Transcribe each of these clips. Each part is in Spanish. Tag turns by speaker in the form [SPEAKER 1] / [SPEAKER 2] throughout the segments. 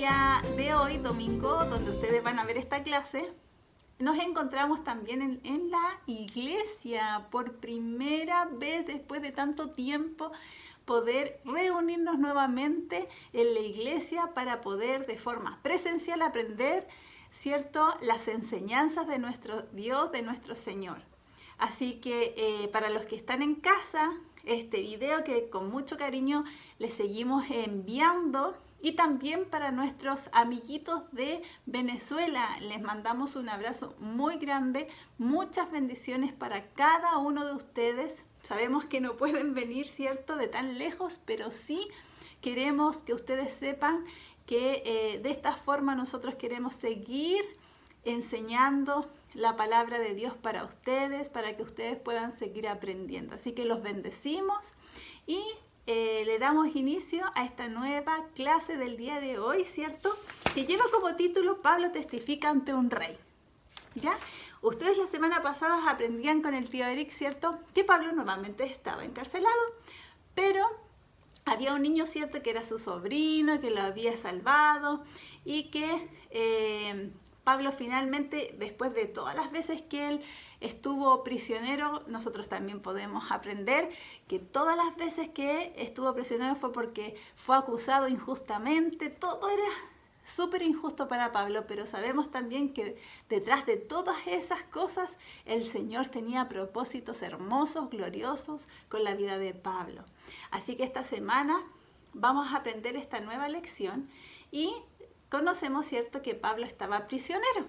[SPEAKER 1] día de hoy, domingo, donde ustedes van a ver esta clase, nos encontramos también en la iglesia por primera vez después de tanto tiempo, poder reunirnos nuevamente en la iglesia para poder de forma presencial aprender, ¿cierto?, las enseñanzas de nuestro Dios, de nuestro Señor. Así que para los que están en casa, este video que con mucho cariño les seguimos enviando, y también para nuestros amiguitos de Venezuela, les mandamos un abrazo muy grande, muchas bendiciones para cada uno de ustedes. Sabemos que no pueden venir, ¿cierto?, de tan lejos, pero sí queremos que ustedes sepan que de esta forma nosotros queremos seguir enseñando la palabra de Dios para ustedes, para que ustedes puedan seguir aprendiendo. Así que los bendecimos y le damos inicio a esta nueva clase del día de hoy, ¿cierto?, que lleva como título Pablo testifica ante un rey. ¿Ya? Ustedes la semana pasada aprendían con el tío Eric, ¿cierto?, que Pablo nuevamente estaba encarcelado, pero había un niño, ¿cierto?, que era su sobrino, que lo había salvado y que Pablo finalmente, después de todas las veces que él estuvo prisionero, nosotros también podemos aprender que todas las veces que estuvo prisionero fue porque fue acusado injustamente. Todo era súper injusto para Pablo, pero sabemos también que detrás de todas esas cosas el Señor tenía propósitos hermosos, gloriosos con la vida de Pablo. Así que esta semana vamos a aprender esta nueva lección y conocemos, ¿cierto?, que Pablo estaba prisionero.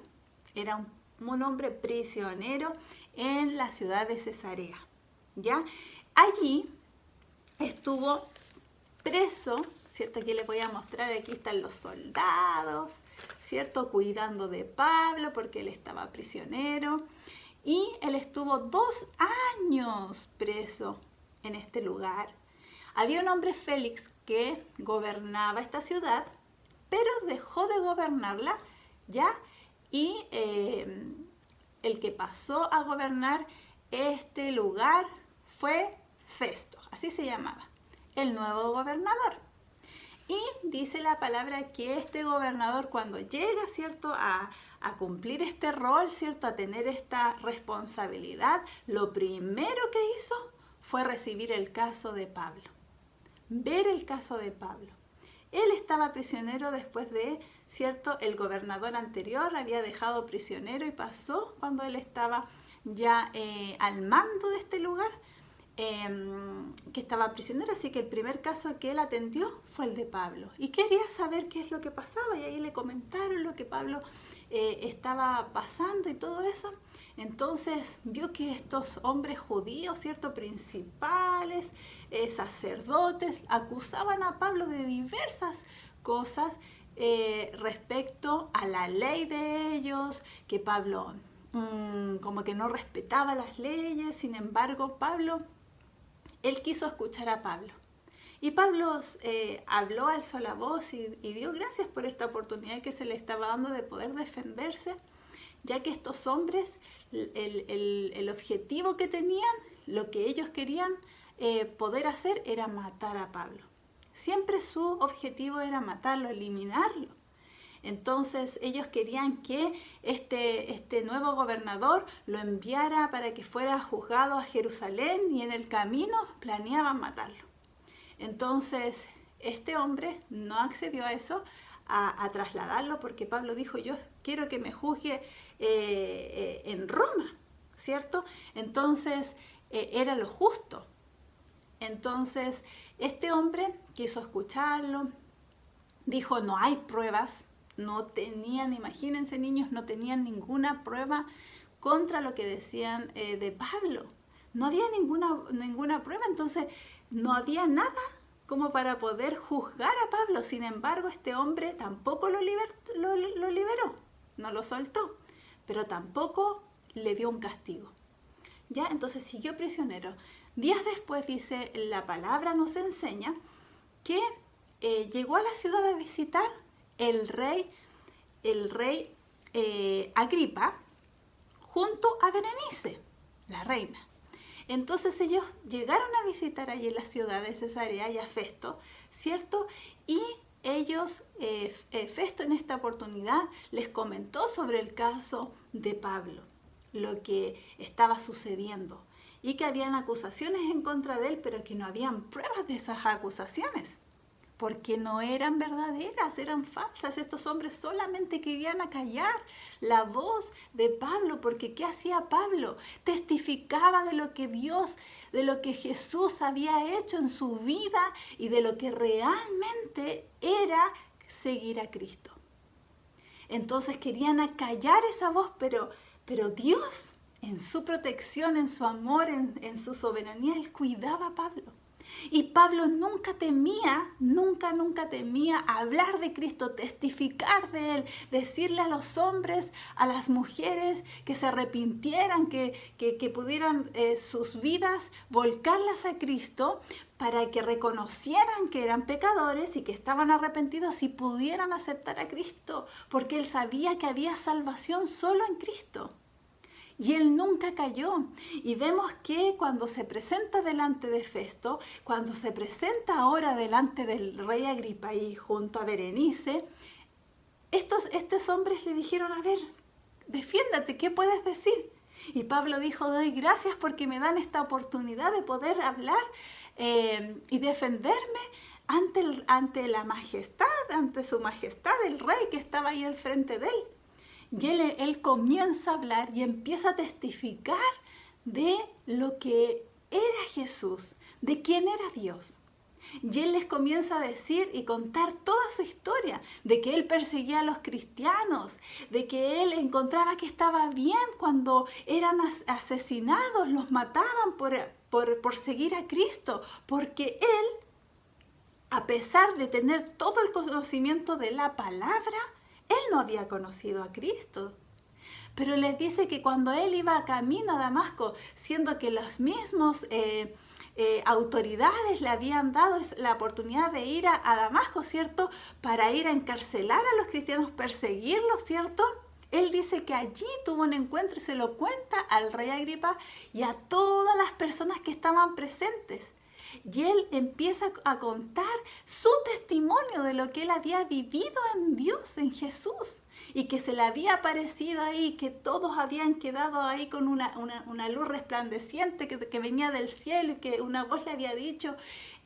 [SPEAKER 1] Era un hombre prisionero en la ciudad de Cesarea, ¿ya? Allí estuvo preso, ¿cierto? Aquí les voy a mostrar, aquí están los soldados, ¿cierto?, cuidando de Pablo porque él estaba prisionero. Y él estuvo 2 años preso en este lugar. Había un hombre, Félix, que gobernaba esta ciudad, pero dejó de gobernarla, ¿ya? Y el que pasó a gobernar este lugar fue Festo, así se llamaba, el nuevo gobernador. Y dice la palabra que este gobernador, cuando llega, ¿cierto?, a cumplir este rol, ¿cierto?, a tener esta responsabilidad, lo primero que hizo fue recibir el caso de Pablo, ver el caso de Pablo. Él estaba prisionero después de, ¿cierto?, el gobernador anterior había dejado prisionero y pasó cuando él estaba ya al mando de este lugar, que estaba prisionero. Así que el primer caso que él atendió fue el de Pablo. Y quería saber qué es lo que pasaba y ahí le comentaron lo que Pablo estaba pasando y todo eso. Entonces vio que estos hombres judíos, ¿cierto?, principales, sacerdotes, acusaban a Pablo de diversas cosas respecto a la ley de ellos, que Pablo como que no respetaba las leyes. Sin embargo, él quiso escuchar a Pablo. Y Pablo habló, alzó la voz y dio gracias por esta oportunidad que se le estaba dando de poder defenderse, ya que estos hombres, el objetivo que tenían, lo que ellos querían poder hacer era matar a Pablo. Siempre su objetivo era matarlo, eliminarlo. Entonces ellos querían que este nuevo gobernador lo enviara para que fuera juzgado a Jerusalén y en el camino planeaban matarlo. Entonces este hombre no accedió a eso, a trasladarlo, porque Pablo dijo: yo quiero que me juzgue en Roma, ¿cierto? Entonces era lo justo. Entonces este hombre quiso escucharlo, dijo: no hay pruebas. No tenían, imagínense niños, no tenían ninguna prueba contra lo que decían de Pablo. No había ninguna prueba, entonces no había nada como para poder juzgar a Pablo. Sin embargo, este hombre tampoco lo liberó, no lo soltó, pero tampoco le dio un castigo. ¿Ya? Entonces siguió prisionero. Días después, dice la palabra, nos enseña que llegó a la ciudad a visitar el rey Agripa junto a Berenice, la reina. Entonces ellos llegaron a visitar allí en la ciudad de Cesarea y a Festo, ¿cierto? Y Festo en esta oportunidad les comentó sobre el caso de Pablo, lo que estaba sucediendo y que habían acusaciones en contra de él, pero que no habían pruebas de esas acusaciones, porque no eran verdaderas, eran falsas. Estos hombres solamente querían acallar la voz de Pablo, porque ¿qué hacía Pablo? Testificaba de lo que Dios, de lo que Jesús había hecho en su vida y de lo que realmente era seguir a Cristo. Entonces querían acallar esa voz, pero Dios, en su protección, en su amor, en su soberanía, Él cuidaba a Pablo. Y Pablo nunca temía hablar de Cristo, testificar de Él, decirle a los hombres, a las mujeres que se arrepintieran, que pudieran sus vidas volcarlas a Cristo para que reconocieran que eran pecadores y que estaban arrepentidos y pudieran aceptar a Cristo, porque Él sabía que había salvación solo en Cristo. Y él nunca cayó. Y vemos que cuando se presenta delante de Festo, cuando se presenta ahora delante del rey Agripa y junto a Berenice, estos hombres le dijeron, a ver, defiéndate, ¿qué puedes decir? Y Pablo dijo, doy gracias porque me dan esta oportunidad de poder hablar y defenderme ante la majestad, ante su majestad, el rey que estaba ahí al frente de él. Y él comienza a hablar y empieza a testificar de lo que era Jesús, de quién era Dios. Y él les comienza a decir y contar toda su historia, de que él perseguía a los cristianos, de que él encontraba que estaba bien cuando eran asesinados, los mataban por seguir a Cristo, porque él, a pesar de tener todo el conocimiento de la palabra, él no había conocido a Cristo. Pero les dice que cuando él iba camino a Damasco, siendo que los mismos autoridades le habían dado la oportunidad de ir a Damasco, ¿cierto? Para ir a encarcelar a los cristianos, perseguirlos, ¿cierto? Él dice que allí tuvo un encuentro y se lo cuenta al rey Agripa y a todas las personas que estaban presentes. Y él empieza a contar su testimonio de lo que él había vivido en Dios, en Jesús, y que se le había aparecido ahí, que todos habían quedado ahí con una luz resplandeciente que venía del cielo y que una voz le había dicho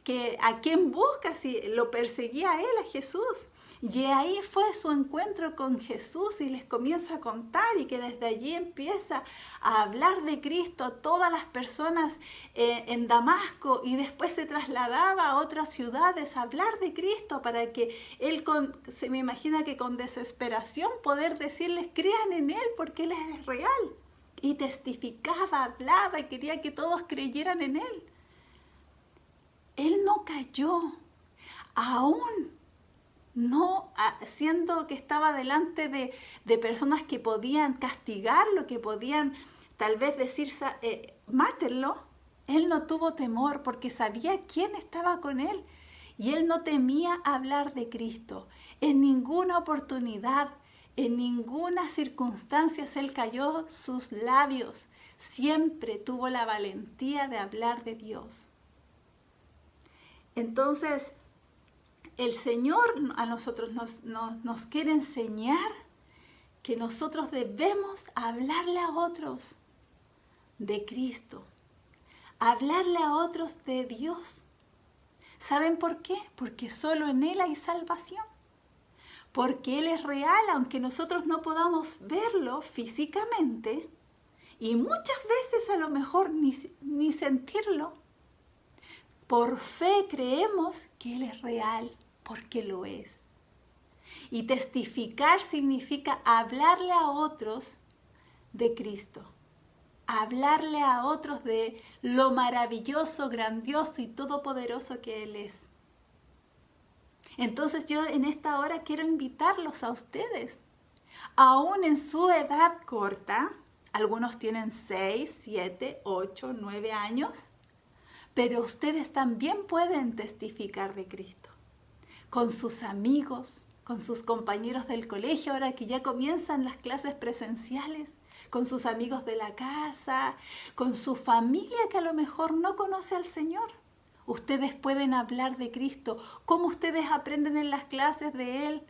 [SPEAKER 1] que a quién busca, si lo perseguía a él, a Jesús. Y ahí fue su encuentro con Jesús y les comienza a contar y que desde allí empieza a hablar de Cristo a todas las personas en Damasco y después se trasladaba a otras ciudades a hablar de Cristo para que él, se me imagina que con desesperación poder decirles crean en Él porque Él es real. Y testificaba, hablaba y quería que todos creyeran en Él. Él no cayó, aún no siendo que estaba delante de personas que podían castigarlo, que podían tal vez decir, mátenlo. Él no tuvo temor porque sabía quién estaba con él y él no temía hablar de Cristo. En ninguna oportunidad, en ninguna circunstancia se él cayó sus labios. Siempre tuvo la valentía de hablar de Dios. Entonces, el Señor a nosotros nos quiere enseñar que nosotros debemos hablarle a otros de Cristo, hablarle a otros de Dios. ¿Saben por qué? Porque solo en Él hay salvación. Porque Él es real, aunque nosotros no podamos verlo físicamente, y muchas veces a lo mejor ni sentirlo. Por fe creemos que Él es real, porque lo es. Y testificar significa hablarle a otros de Cristo. Hablarle a otros de lo maravilloso, grandioso y todopoderoso que Él es. Entonces yo en esta hora quiero invitarlos a ustedes. Aún en su edad corta, algunos tienen 6, 7, 8, 9 años, pero ustedes también pueden testificar de Cristo. Con sus amigos, con sus compañeros del colegio, ahora que ya comienzan las clases presenciales, con sus amigos de la casa, con su familia que a lo mejor no conoce al Señor. ustedes pueden hablar de Cristo, cómo ustedes aprenden en las clases de Él,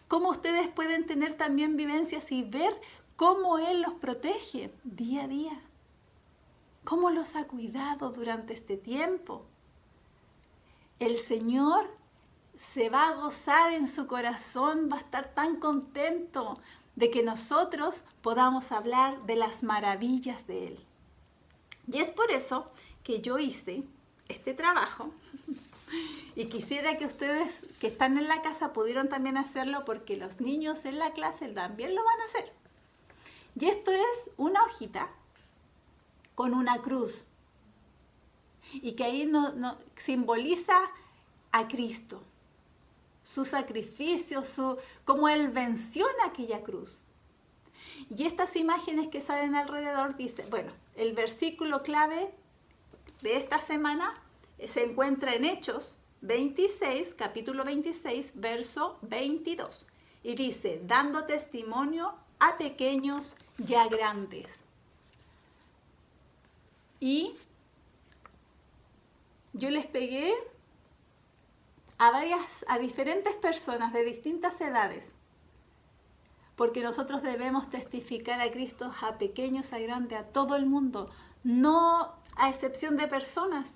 [SPEAKER 1] cómo ustedes pueden tener también vivencias y ver cómo Él los protege día a día, cómo los ha cuidado durante este tiempo. El Señor se va a gozar en su corazón, va a estar tan contento de que nosotros podamos hablar de las maravillas de Él. Y es por eso que yo hice este trabajo y quisiera que ustedes que están en la casa pudieran también hacerlo, porque los niños en la clase también lo van a hacer. Y esto es una hojita con una cruz y que ahí simboliza a Cristo, su sacrificio, cómo Él venció en aquella cruz. Y estas imágenes que salen alrededor dicen, bueno, el versículo clave de esta semana se encuentra en Hechos 26, capítulo 26, verso 22. Y dice, dando testimonio a pequeños y a grandes. Y yo les pegué a diferentes personas de distintas edades, porque nosotros debemos testificar a Cristo a pequeños, a grandes, a todo el mundo, no a excepción de personas.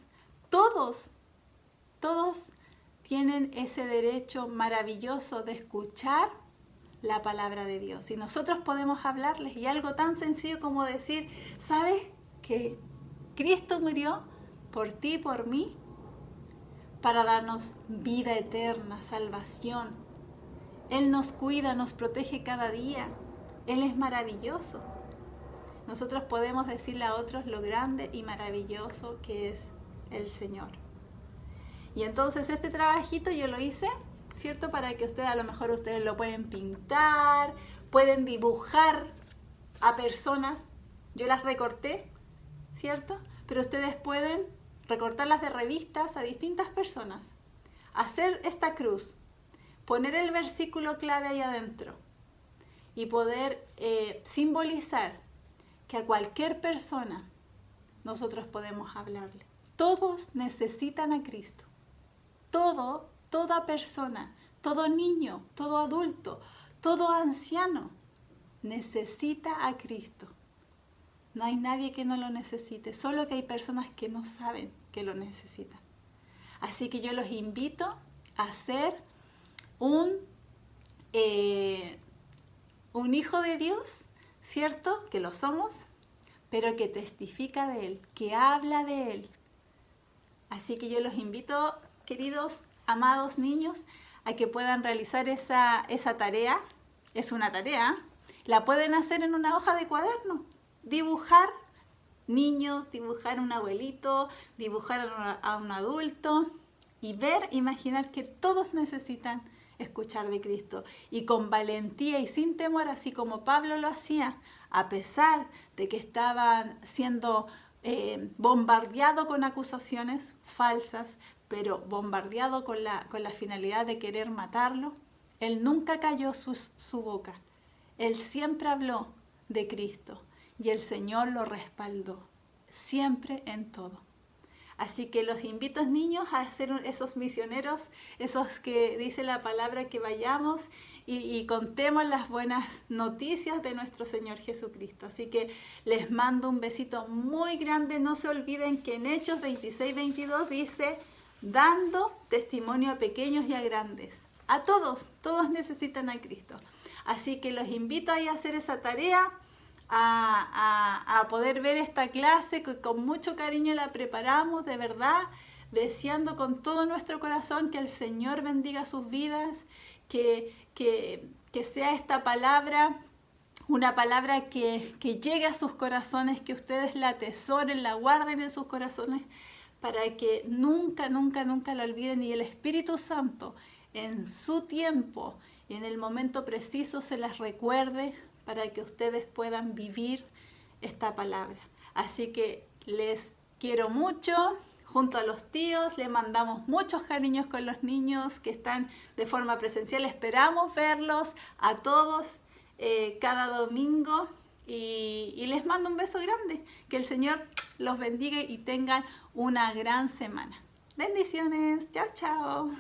[SPEAKER 1] Todos tienen ese derecho maravilloso de escuchar la palabra de Dios. Y nosotros podemos hablarles, y algo tan sencillo como decir, ¿sabes que Cristo murió por ti y por mí para darnos vida eterna, salvación? Él nos cuida, nos protege cada día. Él es maravilloso. Nosotros podemos decirle a otros lo grande y maravilloso que es el Señor. Y entonces este trabajito yo lo hice, ¿cierto? Para que ustedes, a lo mejor ustedes lo pueden pintar, pueden dibujar a personas. Yo las recorté, ¿cierto? Pero ustedes pueden recortarlas de revistas a distintas personas. Hacer esta cruz, poner el versículo clave ahí adentro y poder simbolizar que a cualquier persona nosotros podemos hablarle. Todos necesitan a Cristo. Toda persona, todo niño, todo adulto, todo anciano necesita a Cristo. No hay nadie que no lo necesite, solo que hay personas que no saben que lo necesitan. Así que yo los invito a ser un hijo de Dios, ¿cierto? Que lo somos, pero que testifica de Él, que habla de Él. Así que yo los invito, queridos, amados niños, a que puedan realizar esa tarea. Es una tarea, la pueden hacer en una hoja de cuaderno. Dibujar niños, dibujar un abuelito, dibujar a un adulto y imaginar que todos necesitan escuchar de Cristo. Y con valentía y sin temor, así como Pablo lo hacía, a pesar de que estaban siendo bombardeado con acusaciones falsas, pero bombardeado con la finalidad de querer matarlo, él nunca calló su boca. Él siempre habló de Cristo y el Señor lo respaldó, siempre en todo. Así que los invito, niños, a ser esos misioneros, esos que dice la palabra que vayamos y contemos las buenas noticias de nuestro Señor Jesucristo. Así que les mando un besito muy grande. No se olviden que en Hechos 26-22 dice, dando testimonio a pequeños y a grandes. A todos necesitan a Cristo. Así que los invito a hacer esa tarea, a poder ver esta clase que con mucho cariño la preparamos, de verdad, deseando con todo nuestro corazón que el Señor bendiga sus vidas, que sea esta palabra una palabra que llegue a sus corazones, que ustedes la atesoren, la guarden en sus corazones, para que nunca la olviden, y el Espíritu Santo en su tiempo y en el momento preciso se las recuerde, para que ustedes puedan vivir esta palabra. Así que les quiero mucho. Junto a los tíos les mandamos muchos cariños con los niños que están de forma presencial. Esperamos verlos a todos cada domingo y les mando un beso grande. Que el Señor los bendiga y tengan una gran semana. Bendiciones. Chao, chao.